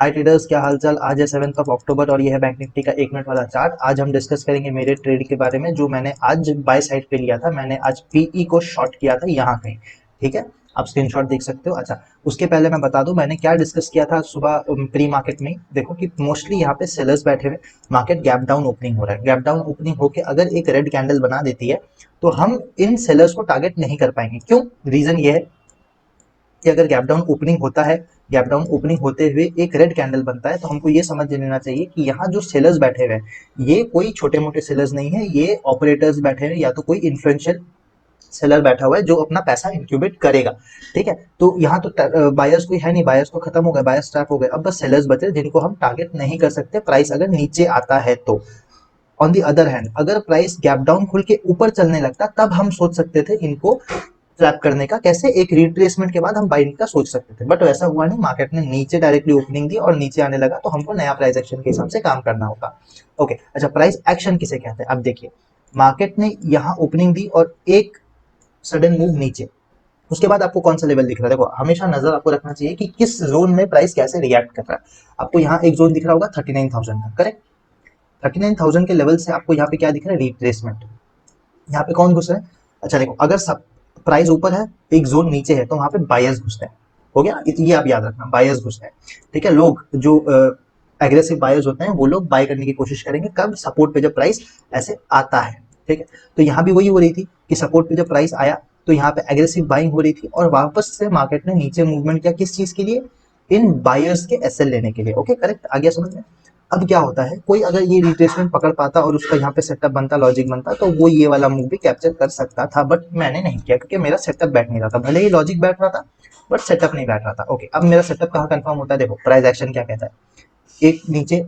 हाय traders, क्या हालचाल। आज है 7 अक्टूबर और ये है बैंक निफ्टी का 1 मिनट वाला चार्ट। आज हम डिस्कस करेंगे मेरे ट्रेड के बारे में जो मैंने आज बाय साइड पे लिया था। मैंने आज पीई को शॉर्ट किया था यहाँ कहीं, ठीक है। आप स्क्रीनशॉट देख सकते हो। अच्छा, उसके पहले मैं बता दूं मैंने क्या डिस्कस किया था सुबह प्री मार्केट में। देखो कि मोस्टली यहाँ पे सेलर्स बैठे हुए, मार्केट गैप डाउन ओपनिंग हो रहा है। गैप डाउन ओपनिंग होकर अगर एक रेड कैंडल बना देती है तो हम इन सेलर्स को टारगेट नहीं कर पाएंगे। क्यों? रीजन ये है कि अगर गैप डाउन ओपनिंग होता है, गैप डाउन ओपनिंग होते हुए एक रेड कैंडल बनता है तो हमको ये समझ लेना चाहिए कि यहाँ जो सेलर्स बैठे हुए हैं ये कोई छोटे मोटे सेलर्स नहीं है, ये ऑपरेटर्स बैठे हैं या तो कोई इन्फ्लुएंशियल सेलर बैठा हुआ है जो अपना पैसा इंक्यूबेट करेगा। ठीक है, तो यहाँ तो बायर्स कोई है नहीं, बायर्स तो खत्म हो गए, बायर्स ट्रैप हो गए। अब बस सेलर्स बचे जिनको हम टारगेट नहीं कर सकते प्राइस अगर नीचे आता है तो। ऑन दी अदर हैंड अगर प्राइस गैप डाउन खुल के ऊपर चलने लगता तब हम सोच सकते थे इनको ट्रैप करने का। कैसे? एक रिट्रेसमेंट के बाद हम बाइंग का सोच सकते थे, बट वैसा हुआ नहीं। मार्केट ने नीचे डायरेक्टली ओपनिंग दी और नीचे आने लगा तो हमको नया प्राइस एक्शन के हिसाब से काम करना होगा। ओके, अच्छा, प्राइस एक्शन किसे कहते हैं? अब देखिए, मार्केट ने यहाँ ओपनिंग दी और एक सडन मूव नीचे, उसके बाद आपको कौन सा लेवल दिख रहा है? देखो, हमेशा नजर आपको रखना चाहिए कि किस जोन में प्राइस कैसे रिएक्ट कर रहा है। आपको यहाँ एक जोन दिख रहा होगा 39,000 का, करेक्ट। 39,000 के लेवल से आपको यहाँ पे क्या दिख रहा है? रिट्रेसमेंट। यहाँ पे कौन घुस रहा है? अच्छा देखो, अगर सब प्राइस ऊपर है, एक जोन नीचे है, तो वहां पे बायर्स घुसते हैं। हो गया, ये आप याद रखना, बायर्स घुसते हैं। ठीक है, लोग जो एग्रेसिव बायर्स होते हैं वो लोग बाय करने की कोशिश करेंगे कब? सपोर्ट पे जब प्राइस ऐसे आता है। ठीक है, तो यहाँ भी वही हो रही थी कि सपोर्ट पे जब प्राइस आया तो यहाँ पे एग्रेसिव बाइंग हो रही थी और वापस से मार्केट ने नीचे मूवमेंट किया। किस चीज के लिए? इन बायर्स के एसएल लेने के लिए। ओके, करेक्ट, आ गया समझ में। अब क्या होता है, कोई अगर ये रिट्रेसमेंट पकड़ पाता और उसका यहाँ पे सेटअप बनता, लॉजिक बनता, तो वो ये वाला मूव भी कैप्चर कर सकता था, बट मैंने नहीं किया क्योंकि मेरा सेटअप बैठ नहीं रहा था। भले ही लॉजिक बैठ रहा था बट सेटअप नहीं बैठ रहा था। ओके, अब मेरा सेटअप कहाँ कंफर्म होता है? देखो, प्राइस एक्शन क्या कहता है? एक नीचे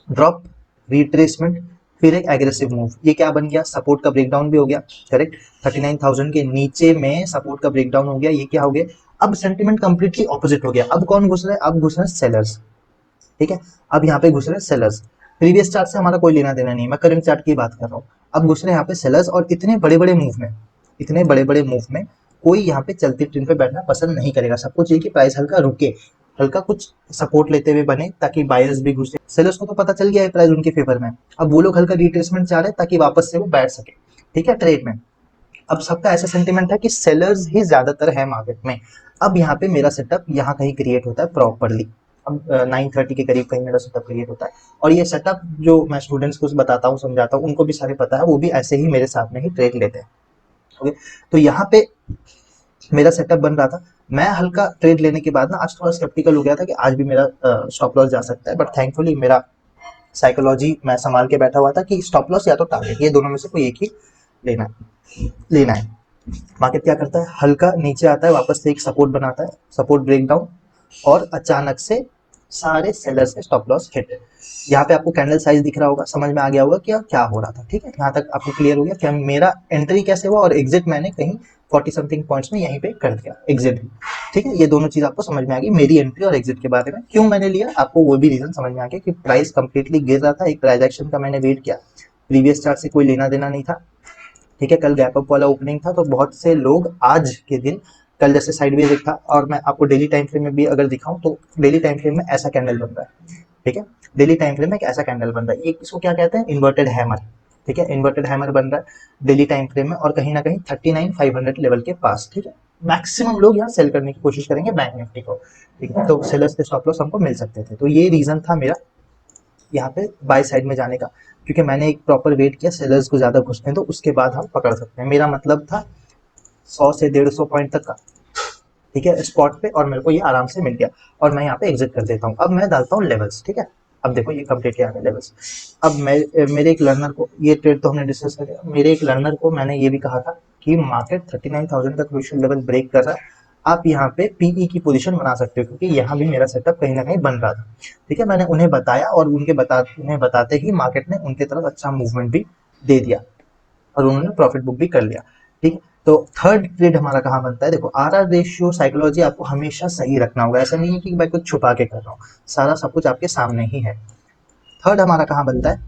ड्रॉप, रिट्रेसमेंट, फिर एक एग्रेसिव मूव। ये क्या बन गया? सपोर्ट का ब्रेकडाउन भी हो गया, करेक्ट। 39,000 के नीचे में सपोर्ट का ब्रेकडाउन हो गया, ये क्या हो गया? अब सेंटिमेंट कंप्लीटली ऑपोजिट हो गया। अब कौन घुस रहा है? अब घुस रहे हैं सेलर्स। ठीक है, अब यहाँ पे घुस रहे हैं सेलर्स। प्रीवियस चार्ट से हमारा कोई लेना देना नहीं, मैं करंट चार्ट की बात कर रहा हूँ। अब घुस रहे हैं यहाँ पे सेलर्स और इतने बड़े बड़े मूव में, इतने बड़े बड़े मूव में कोई यहाँ पे चलती ट्रेन पे बैठना पसंद नहीं करेगा। सबको चाहिए कि प्राइस हल्का रुके, हल्का कुछ सपोर्ट लेते हुए बने ताकि बायर्स भी घुसे। सेलर्स को तो पता चल गया है प्राइस उनके फेवर में, अब वो लोग हल्का रिट्रेसमेंट चाह रहे हैं ताकि वापस से वो बैठ सके। ठीक है, ट्रेड में अब सबका ऐसा सेंटिमेंट है कि सेलर्स ही ज्यादातर है मार्केट में। अब यहाँ पे मेरा सेटअप यहाँ कहीं क्रिएट होता है प्रॉपरली। अब 9:30 के करीब कहीं मेरा सेटअप क्रिएट होता है और ये सेटअप जो मैं स्टूडेंट्स को बताता हूँ, समझाता हूँ, उनको भी सारे पता है, वो भी ऐसे ही मेरे साथ में ही ट्रेड लेते हैं। ओके, तो यहाँ पे मेरा सेटअप बन रहा था। मैं हल्का ट्रेड लेने के बाद ना आज थोड़ा स्केप्टिकल हो गया था कि आज भी मेरा स्टॉप लॉस जा सकता है, बट थैंकफुली मेरा साइकोलॉजी मैं संभाल के बैठा हुआ था कि स्टॉप लॉस या तो टारगेट, ये दोनों में से कोई एक ही लेना है, लेना है। मार्केट क्या करता है? हल्का नीचे आता है, वापस से एक सपोर्ट बनाता है, सपोर्ट ब्रेकडाउन, और अचानक से सारे सेलर्स के स्टॉप लॉस हिट। यहाँ पे आपको कैंडल साइज दिख रहा होगा, समझ में आ गया होगा क्या क्या हो रहा था। ठीक है, यहाँ तक आपको क्लियर हो गया कि मेरा एंट्री कैसे हुआ और एग्जिट मैंने कहीं 40 समथिंग पॉइंट्स में यहीं पे कर दिया, एग्जिट भी। ठीक है, ये दोनों चीज आपको समझ में आ गई मेरी एंट्री और एग्जिट के बारे में। क्यों मैंने लिया, आपको वो भी रीजन समझ में आ गया कि प्राइस कंप्लीटली गिर रहा था, एक प्राइस एक्शन का मैंने वेट किया, प्रीवियस चार्ट से कोई लेना देना नहीं था। ठीक है, कल गैप अप वाला ओपनिंग था तो बहुत से लोग आज के दिन, कल जैसे साइडवेज एक था, और मैं आपको डेली टाइम फ्रेम में भी अगर दिखाऊं तो डेली टाइम फ्रेम में ऐसा कैंडल बन रहा है। ठीक है, डेली टाइम फ्रेम में एक ऐसा कैंडल बन रहा है, एक इसको क्या कहते हैं? Inverted hammer. ठीक है, इन्वर्टेड हैमर बन रहा है डेली टाइम फ्रेम में और कहीं ना कहीं 39,500 लेवल के पास। ठीक है, मैक्सिमम लोग यहाँ सेल करने की कोशिश करेंगे बैंक निफ्टी को। ठीक है, तो सेलर्स के स्टॉप लॉस हमको मिल सकते थे, तो ये रीजन था मेरा यहाँ पे बाय साइड में जाने का, क्योंकि मैंने एक प्रॉपर वेट किया सेलर्स को ज्यादा घुसने दो, उसके बाद हम पकड़ सकते हैं। मेरा मतलब था 100 से 150 पॉइंट तक का। ठीक है, स्पॉट पे, और मेरे को ये आराम से मिल गया और मैं यहाँ पे एग्जिट कर देता हूँ। अब मैं डालता हूँ लेवल्स। ठीक है, अब देखो ये कंप्लीट किया गया लेवल्स। अब मैं मेरे एक लर्नर को, ये ट्रेड तो हमने डिस्कस कर लिया, मेरे एक लर्नर को मैंने ये भी कहा था कि मार्केट 39,000 का क्रूशियल लेवल ब्रेक कर रहा है, आप यहाँ पे पीई की पोजीशन बना सकते हो, क्योंकि यहाँ भी मेरा सेटअप कहीं ना कहीं बन रहा था। ठीक है, मैंने उन्हें बताया और उन्हें बताते ही मार्केट ने उनके तरफ अच्छा मूवमेंट भी दे दिया और उन्होंने प्रॉफिट बुक भी कर लिया। ठीक है, तो थर्ड ट्रेड हमारा कहाँ बनता है? देखो, आरआर रेशियो साइकोलॉजी आपको हमेशा सही रखना होगा, ऐसा नहीं है कि मैं कुछ छुपा के कर रहा हूँ, सारा सब कुछ आपके सामने ही है। थर्ड हमारा कहाँ बनता है?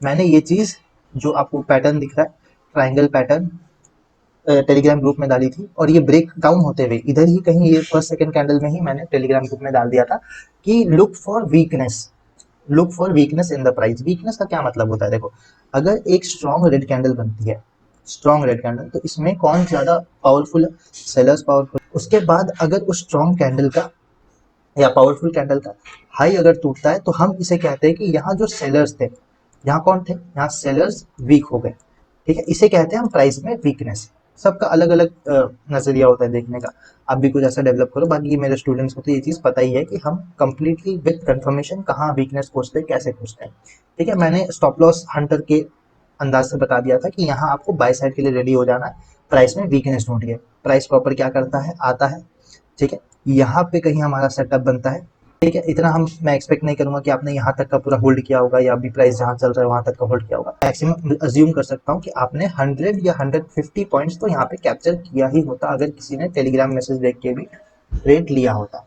मैंने ये चीज, जो आपको पैटर्न दिख रहा है, ट्राइंगल पैटर्न, टेलीग्राम ग्रुप में डाली थी, और ये ब्रेक डाउन होते हुए इधर ही कहीं ये फर्स्ट सेकंड कैंडल में ही मैंने टेलीग्राम ग्रुप में डाल दिया था कि look for weakness, look for weakness in the price. Weakness का क्या मतलब होता है, देखो अगर एक स्ट्रॉन्ग रेड कैंडल बनती है, स्ट्रॉन्ग रेड कैंडल, तो इसमें कौन ज्यादा पावरफुल है, सेलर्स पावरफुल। उसके बाद अगर उस स्ट्रॉन्ग कैंडल का या पावरफुल कैंडल का हाई अगर टूटता है तो हम इसे कहते हैं कि यहाँ जो सेलर्स थे, यहाँ कौन थे, यहाँ सेलर्स वीक हो गए, ठीक है, इसे कहते हैं हम प्राइस में वीकनेस। सबका अलग अलग नजरिया होता है देखने का, आप भी कुछ ऐसा डेवलप करो। बाकी मेरे स्टूडेंट्स को तो ये चीज पता ही है कि हम कंप्लीटली विद कंफर्मेशन कहाँ वीकनेस खोजते हैं, कैसे खोजते हैं, ठीक है। मैंने स्टॉप लॉस हंटर के अंदाज से बता दिया था कि यहाँ आपको बाय साइड के लिए रेडी हो जाना है, प्राइस में वीकनेस ढूंढिए। प्राइस प्रॉपर क्या करता है, आता है, ठीक है, यहाँ पे कहीं हमारा सेटअप बनता है, ठीक है। इतना हम मैं एक्सपेक्ट नहीं करूंगा कि आपने यहाँ तक का पूरा होल्ड किया होगा या अभी प्राइस जहाँ चल रहा है वहां तक का होल्ड किया होगा। मैक्सिमम अज्यूम कर सकता हूँ कि आपने 100 या 150 पॉइंट्स तो यहाँ पे कैप्चर किया ही होता अगर किसी ने टेलीग्राम मैसेज देख के भी ट्रेड लिया होता,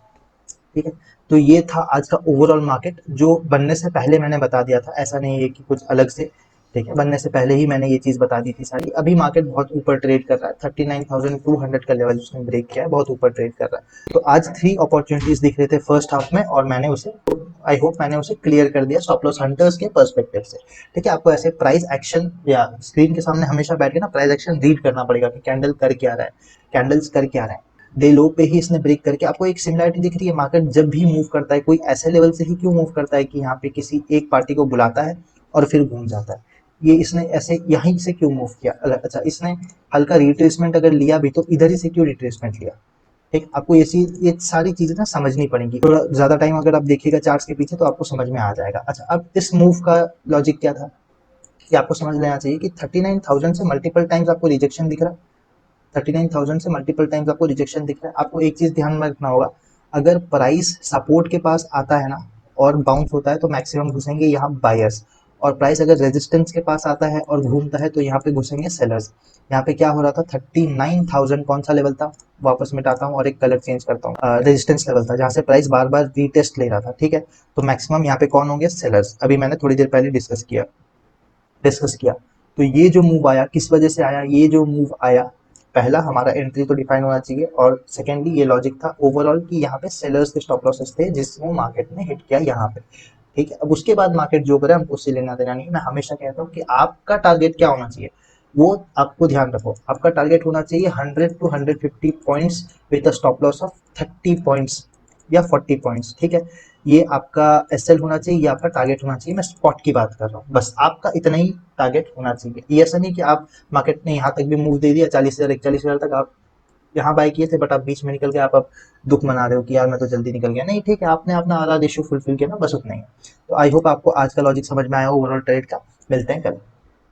ठीक है। तो ये था आज का ओवरऑल मार्केट, जो बनने से पहले मैंने बता दिया था, ऐसा नहीं है कि कुछ अलग से, ठीक है, बनने से पहले ही मैंने ये चीज बता दी थी सारी। अभी मार्केट बहुत ऊपर ट्रेड कर रहा है, 39,200 का लेवल उसने ब्रेक किया है, बहुत ऊपर ट्रेड कर रहा है। तो आज 3 अपॉर्चुनिटीज दिख रहे थे फर्स्ट हाफ में, और मैंने उसे, आई होप मैंने उसे क्लियर कर दिया स्टॉप लॉस हंटर्स के पर्सपेक्टिव से, ठीक है। आपको ऐसे प्राइस एक्शन या स्क्रीन के सामने हमेशा बैठ के ना प्राइस एक्शन रीड करना पड़ेगा कि कैंडल कर क्या रहा है, कैंडल्स कर क्या रहा है। डे लो पे ही इसने ब्रेक करके, आपको एक सिमिलरिटी दिख रही है, मार्केट जब भी मूव करता है कोई ऐसे लेवल से ही क्यों मूव करता है कि यहाँ पे किसी एक पार्टी को बुलाता है और फिर घूम जाता है। ये इसने ऐसे यहीं से क्यों मूव किया, अच्छा इसने हल्का रिट्रेसमेंट अगर लिया भी तो इधर ही से क्यों रिट्रेसमेंट लिया, ठीक। आपको ये सारी चीजें ना समझनी पड़ेंगी, थोड़ा ज्यादा टाइम अगर आप देखिएगा चार्ट्स के पीछे तो आपको समझ में आ जाएगा। अच्छा, अब इस मूव का लॉजिक क्या था, कि आपको समझ लेना चाहिए कि 39,000 से मल्टीपल टाइम्स आपको रिजेक्शन दिख रहा है, 39,000 से मल्टीपल टाइम्स आपको रिजेक्शन दिख रहा है। आपको एक चीज ध्यान में रखना होगा, अगर प्राइस सपोर्ट के पास आता है ना और बाउंस होता है तो मैक्सिमम घुसेंगे यहाँ बायर्स, और प्राइस अगर रेजिस्टेंस के पास आता है और घूमता है तो यहाँ पे घुसेंगे सेलर्स। यहाँ पे क्या हो रहा था, 39,000 कौन सा लेवल था, वापस मिटाता हूँ और एक कलर चेंज करता हूँ, रेजिस्टेंस लेवल था जहाँ से प्राइस बार बार रीटेस्ट ले रहा था, ठीक है। तो मैक्सिमम यहाँ पे कौन होंगे, सेलर्स। अभी मैंने थोड़ी देर पहले डिस्कस किया। तो ये जो मूव आया किस वजह से आया, ये जो मूव आया, पहला हमारा एंट्री तो डिफाइन होना चाहिए, और सेकेंडली ये लॉजिक था ओवरऑल कि यहाँ पे सेलर्स के स्टॉप लॉसेस थे जिसको मार्केट ने हिट किया यहाँ पे, ठीक है। अब उसके बाद मार्केट जो करे हमको उससे लेना देना नहीं। मैं हमेशा कहता हूँ कि आपका टारगेट क्या होना चाहिए, वो आपको ध्यान रखो। आपका टारगेट होना चाहिए 100 to 150 points with stop loss of 30 points या 40 पॉइंट्स, ठीक है। ये आपका एसएल होना चाहिए, ये आपका टारगेट होना चाहिए। मैं स्पॉट की बात कर रहा हूँ, बस आपका इतना ही टारगेट होना चाहिए। ये ऐसा नहीं कि आप मार्केट ने यहाँ तक भी मूव दे दिया 40,000 41,000 तक आप यहाँ बाय किए थे, बट आप बीच में निकल के आप अब दुख मना रहे हो कि यार मैं तो जल्दी निकल गया। नहीं, ठीक है, आपने अपना आधा रेशियो फुलफिल किया ना, बस उतना ही। तो आई होप आपको आज का लॉजिक समझ में आया ओवरऑल ट्रेड का। मिलते हैं कल।